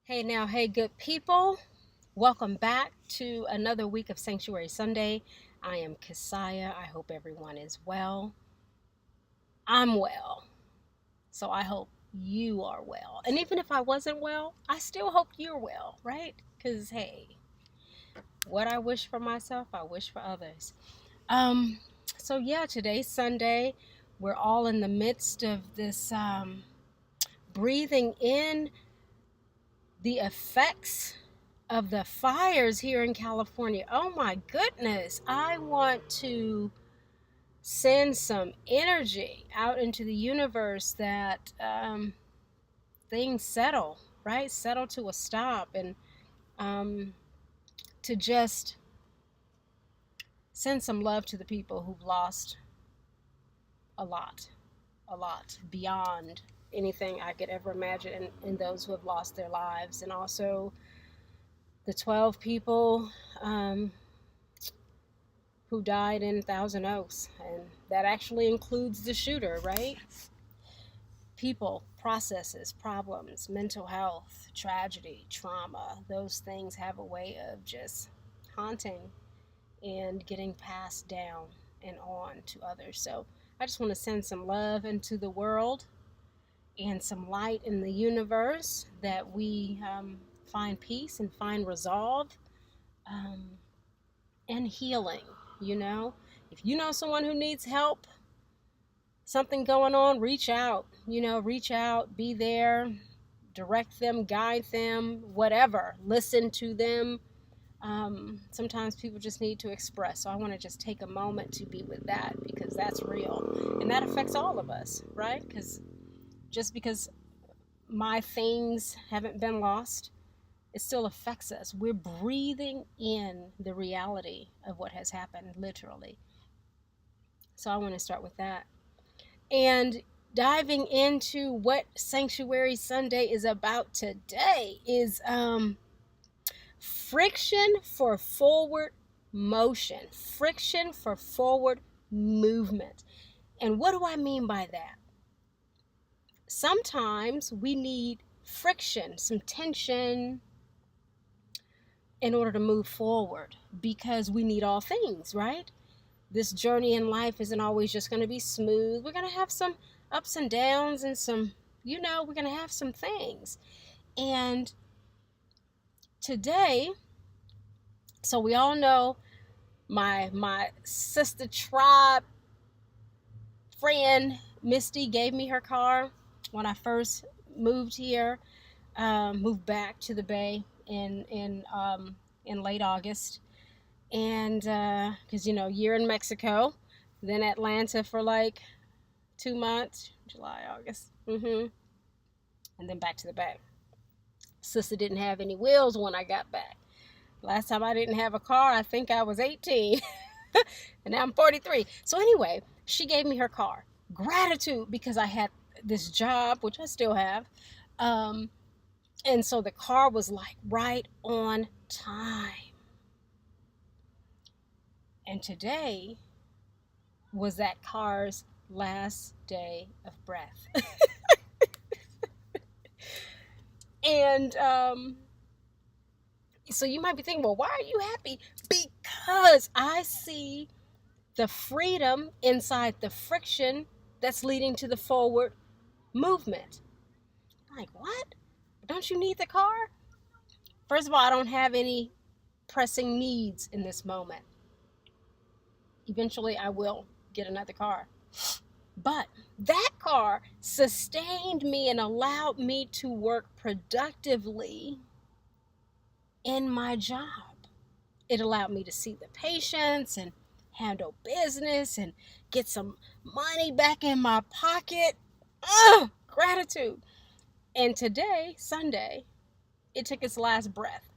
Hey, good people. Welcome back to another week of Sanctuary Sunday. I am Siah. I hope everyone is well. I'm well, so I hope you are well. And even if I wasn't well, I still hope you're well, right? Because, hey, what I wish for myself, I wish for others. Um, so today's Sunday. We're all in the midst of this breathing in the effects of the fires here in California. Oh my goodness. I want to send some energy out into the universe that things settle, right? Settle to a stop and um, to just send some love to the people who've lost a lot, a lot beyond anything I could ever imagine, and those who have lost their lives, and also the 12 people who died in Thousand Oaks, and that actually includes the shooter, right? People, processes, problems, mental health, tragedy, trauma, those things have a way of just haunting and getting passed down and on to others. So I just want to send some love into the world and some light in the universe that we find peace and find resolve um, and healing. You know, if you know someone who needs help, something going on, reach out. Reach out, be there, direct them, guide them, whatever. Listen to them. Sometimes people just need to express. So I want to just take a moment to be with that because that's real. And that affects all of us, right? Because just because my things haven't been lost, it still affects us. We're breathing in the reality of what has happened, literally. So I want to start with that. And diving into what Sanctuary Sunday is about today is friction for forward motion, friction for forward movement. And what do I mean by that? Sometimes we need friction, some tension in order to move forward because we need all things, right? This journey in life isn't always just going to be smooth. We're going to have some ups and downs and we're going to have some things. And today, so we all know my sister tribe friend Misty gave me her car when I first moved here, moved back to the Bay in late August. And because year in Mexico, then Atlanta for like 2 months, July, August, and then back to the Bay. Sister didn't have any wheels when I got back. Last time I didn't have a car, I think I was 18, and now I'm 43. So anyway, she gave me her car. Gratitude, because I had this job, which I still have, and so the car was like right on time. And today was that car's last day of breath. And so you might be thinking, well, why are you happy? Because I see the freedom inside the friction that's leading to the forward movement. I'm like, what? Don't you need the car? First of all, I don't have any pressing needs in this moment. Eventually, I will get another car. But that car sustained me and allowed me to work productively in my job. It allowed me to see the patients and handle business and get some money back in my pocket. Gratitude. And today, Sunday, it took its last breath.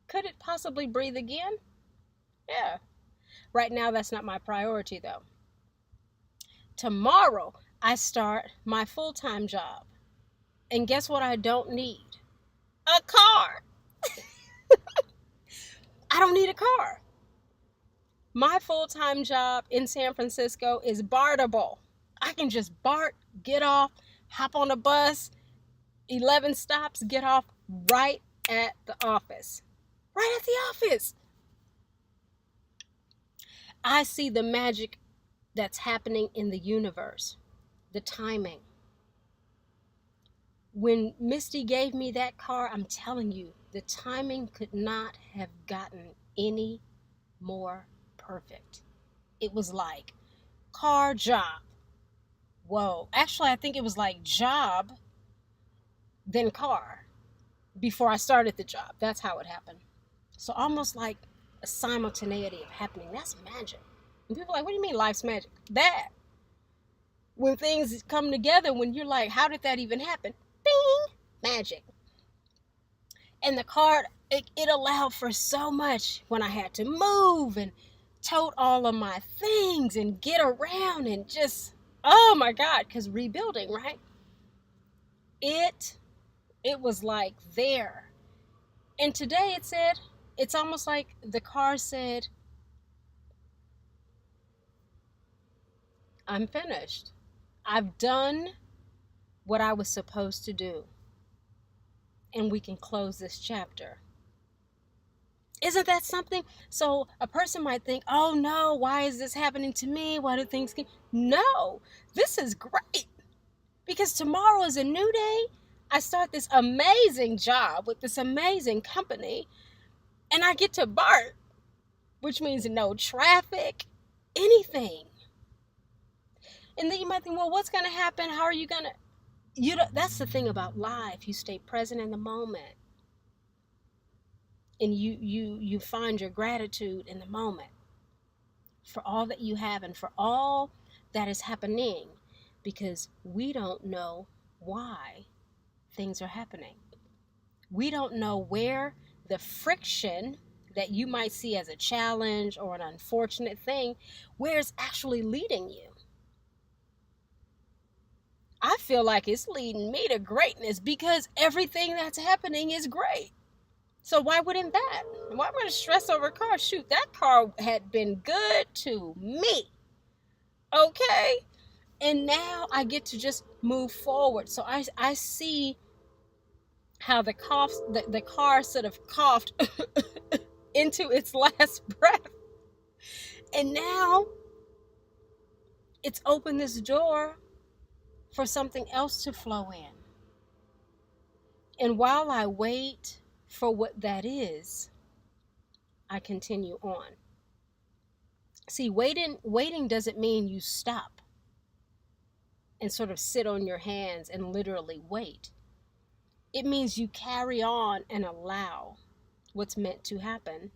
Could it possibly breathe again? Yeah. Right now, that's not my priority, though. Tomorrow, I start my full-time job. And guess what I don't need? A car. I don't need a car. My full-time job in San Francisco is barterable. I can just BART, get off, hop on a bus, 11 stops, get off right at the office. Right at the office. I see the magic that's happening in the universe, the timing. When Misty gave me that car, I'm telling you, the timing could not have gotten any more perfect. It was like car, job. Whoa. Actually, I think it was like job, then car before I started the job. That's how it happened. So almost like a simultaneity of happening. That's magic. And people are like, what do you mean life's magic? That. When things come together, when you're like, how did that even happen? Bing! Magic. And the card, it allowed for so much when I had to move and tote all of my things and get around and just, oh my God, because rebuilding, right? It was like there. And today it said, it's almost like the car said, I'm finished. I've done what I was supposed to do. And we can close this chapter. Isn't that something? So a person might think, oh no, why is this happening to me? Why do things get... No, this is great. Because tomorrow is a new day. I start this amazing job with this amazing company. And I get to BART, which means no traffic, anything. And then you might think, well, what's going to happen? How are you going to... That's the thing about life. You stay present in the moment. And you find your gratitude in the moment for all that you have and for all that is happening, because we don't know why things are happening. We don't know where the friction that you might see as a challenge or an unfortunate thing, where it's actually leading you. I feel like it's leading me to greatness because everything that's happening is great. So why wouldn't that? Why am I going to stress over a car? Shoot, that car had been good to me. Okay? And now I get to just move forward. So I see how the car sort of coughed into its last breath. And now it's opened this door for something else to flow in. And while I wait for what that is, I continue on. See, waiting doesn't mean you stop and sort of sit on your hands and literally wait. It means you carry on and allow what's meant to happen.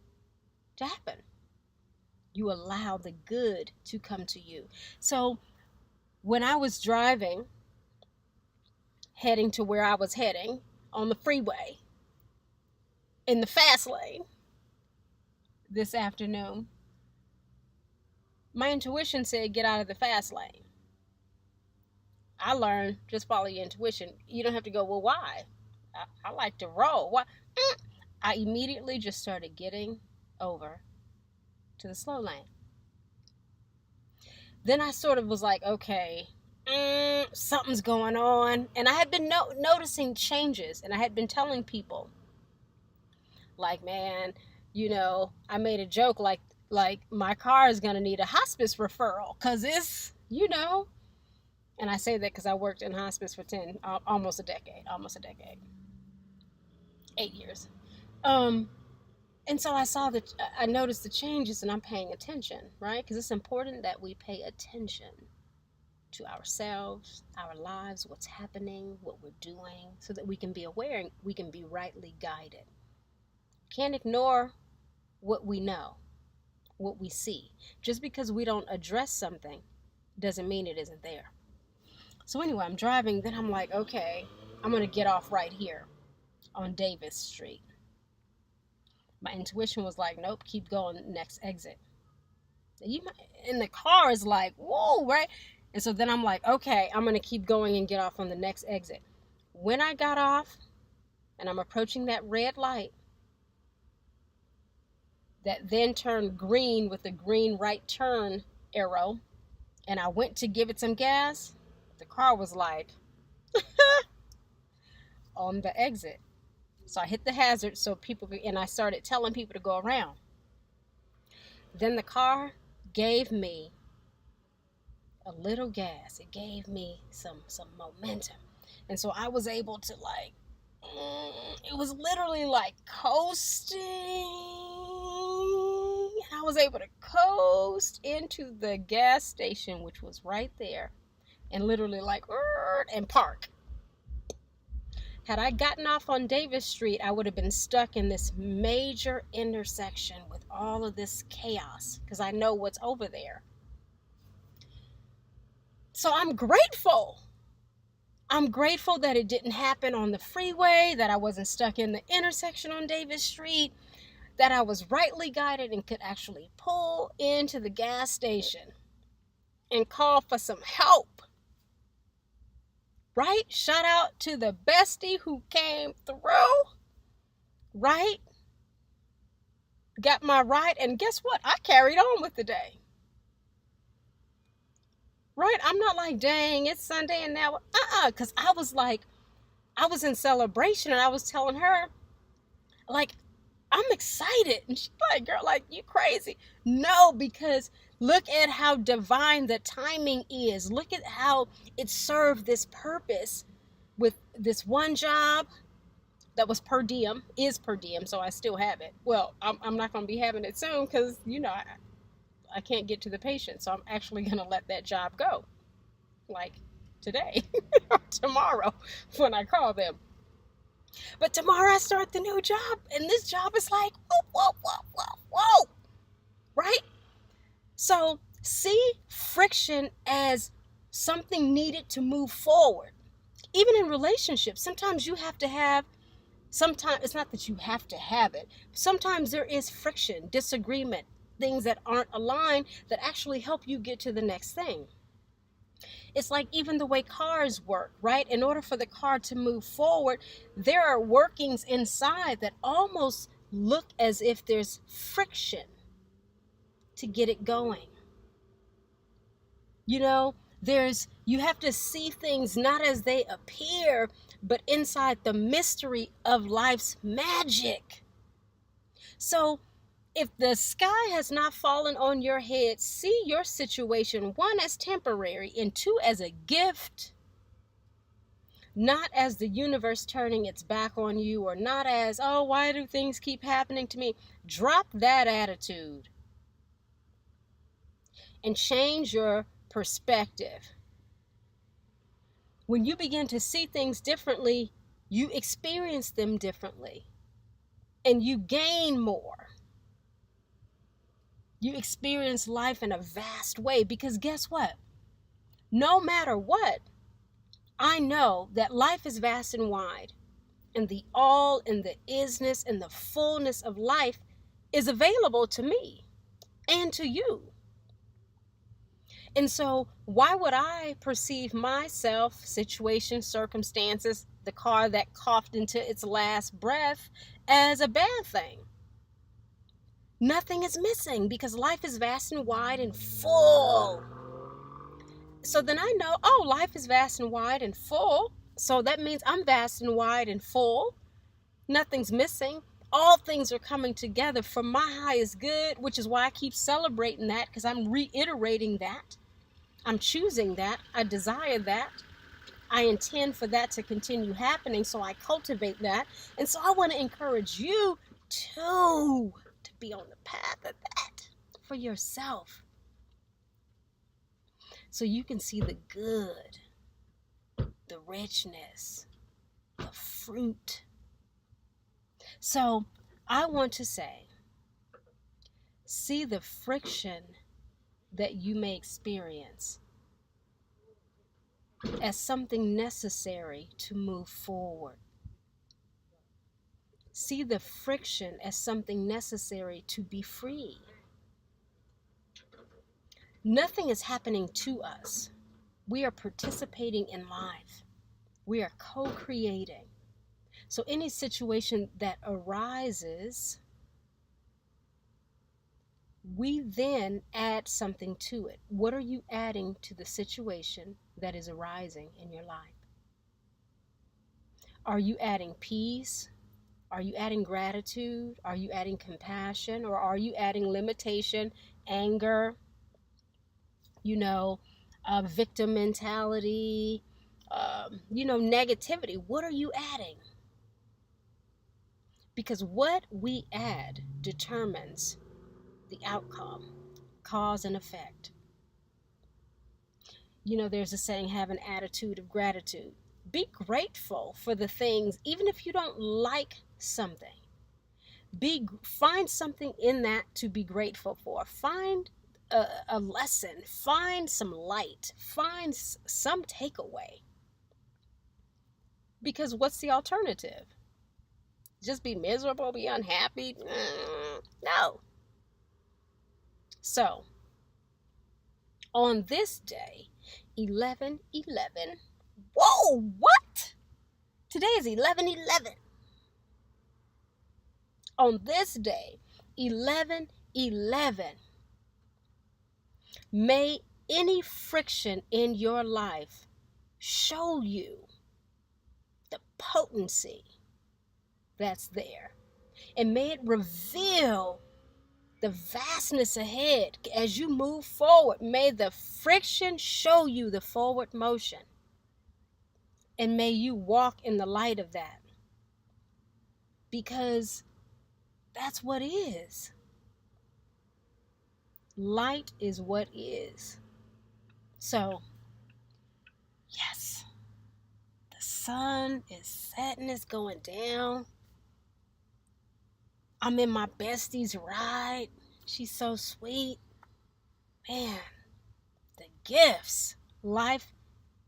You allow the good to come to you. So when I was driving, heading to where I was heading on the freeway, in the fast lane this afternoon, my intuition said, get out of the fast lane. I learned, just follow your intuition. You don't have to go, well, why? I like to roll. Why? I immediately just started getting over to the slow lane. Then I sort of was like, okay, something's going on. And I had been noticing changes. And I had been telling people, like, man, I made a joke like my car is going to need a hospice referral because it's, and I say that because I worked in hospice for almost a decade, 8 years. And so I noticed the changes and I'm paying attention, right? Because it's important that we pay attention to ourselves, our lives, what's happening, what we're doing, so that we can be aware and we can be rightly guided. Can't ignore what we know, what we see. Just because we don't address something doesn't mean it isn't there. So anyway, I'm driving, then I'm like, okay, I'm going to get off right here on Davis Street. My intuition was like, nope, keep going, next exit. And the car is like, whoa, right? And so then I'm like, okay, I'm going to keep going and get off on the next exit. When I got off and I'm approaching that red light, that then turned green with the green right turn arrow, and I went to give it some gas, the car was like, on the exit. So I hit the hazard so people could, and I started telling people to go around. Then the car gave me a little gas. It gave me some momentum. And so I was able to it was literally like coasting. And I was able to coast into the gas station, which was right there, and literally and park. Had I gotten off on Davis Street, I would have been stuck in this major intersection with all of this chaos because I know what's over there. So I'm grateful. I'm grateful that it didn't happen on the freeway, that I wasn't stuck in the intersection on Davis Street, that I was rightly guided and could actually pull into the gas station and call for some help. Right? Shout out to the bestie who came through. Right? Got my ride, and guess what? I carried on with the day. Right? I'm not like, dang, it's Sunday and now, because I was in celebration, and I was telling her, like, I'm excited. And she's like, girl, like, you crazy. No, because look at how divine the timing is. Look at how it served this purpose with this one job that was per diem, so I still have it. Well, I'm not going to be having it soon because, I can't get to the patient. So I'm actually going to let that job go. Like today, or tomorrow when I call them. But tomorrow I start the new job, and this job is like, whoa. Right? So see friction as something needed to move forward. Even in relationships, sometimes it's not that you have to have it. Sometimes there is friction, disagreement, things that aren't aligned that actually help you get to the next thing. It's like even the way cars work, right? In order for the car to move forward, there are workings inside that almost look as if there's friction to get it going. You have to see things not as they appear, but inside the mystery of life's magic. So if the sky has not fallen on your head, see your situation, one, as temporary, and two, as a gift. Not as the universe turning its back on you, or not as, oh, why do things keep happening to me? Drop that attitude and change your perspective. When you begin to see things differently, you experience them differently, and you gain more. You experience life in a vast way, because guess what? No matter what, I know that life is vast and wide, and the all and the isness and the fullness of life is available to me and to you. And so why would I perceive myself, situation, circumstances, the car that coughed into its last breath, as a bad thing? Nothing is missing, because life is vast and wide and full. So then I know, life is vast and wide and full. So that means I'm vast and wide and full. Nothing's missing. All things are coming together for my highest good, which is why I keep celebrating that, because I'm reiterating that. I'm choosing that. I desire that. I intend for that to continue happening, so I cultivate that. And so I want to encourage you to be on the path of that for yourself, so you can see the good, the richness, the fruit. So I want to say, see the friction that you may experience as something necessary to move forward. See the friction as something necessary to be free. Nothing is happening to us. We are participating in life. We are co-creating. So any situation that arises, we then add something to it. What are you adding to the situation that is arising in your life? Are you adding peace? Are you adding gratitude? Are you adding compassion? Or are you adding limitation, anger, victim mentality, negativity? What are you adding? Because what we add determines the outcome, cause and effect. There's a saying, have an attitude of gratitude. Be grateful for the things, even if you don't like something. Find something in that to be grateful for. Find a lesson. Find some light. Find some takeaway. Because what's the alternative? Just be miserable, be unhappy? No. So, on this day, 11/11. Whoa, what? Today is 11/11. On this day, 11/11, may any friction in your life show you the potency that's there. And may it reveal the vastness ahead as you move forward. May the friction show you the forward motion. And may you walk in the light of that. Because that's what is. Light is what is. So, yes, the sun is setting, it's going down. I'm in my bestie's ride. She's so sweet. Man, the gifts life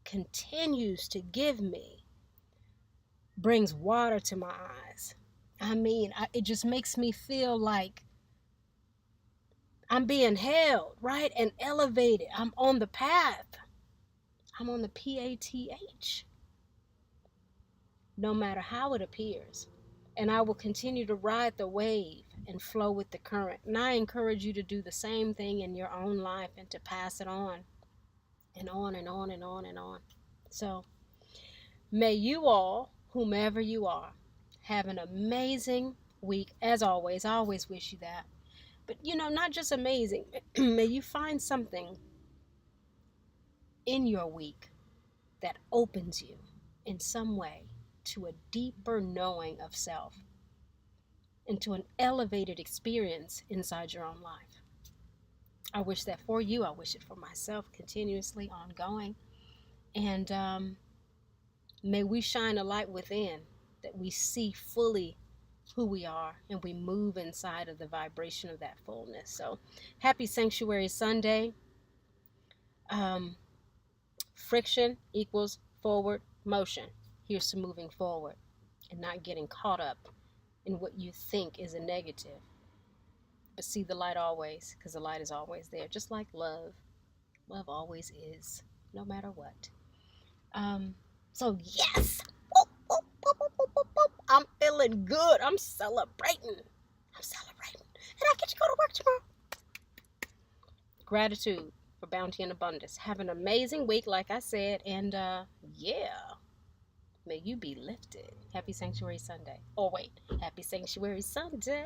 continues to give me brings water to my eyes. It just makes me feel like I'm being held, right? And elevated. I'm on the path. I'm on the PATH. No matter how it appears. And I will continue to ride the wave and flow with the current. And I encourage you to do the same thing in your own life and to pass it on. And on and on and on and on. So, may you all, whomever you are, have an amazing week. As always, I always wish you that. But, not just amazing. May you find something in your week that opens you in some way to a deeper knowing of self and to an elevated experience inside your own life. I wish that for you. I wish it for myself, continuously, ongoing. And may we shine a light within, that we see fully who we are and we move inside of the vibration of that fullness. So, happy Sanctuary Sunday. Friction equals forward motion. Here's to moving forward and not getting caught up in what you think is a negative. But see the light always, because the light is always there. Just like love. Love always is, no matter what. So yes! I'm feeling good. I'm celebrating. And I get to go to work tomorrow. Gratitude for bounty and abundance. Have an amazing week, like I said. And may you be lifted. Happy Sanctuary Sunday. Oh, wait. Happy Sanctuary Sunday.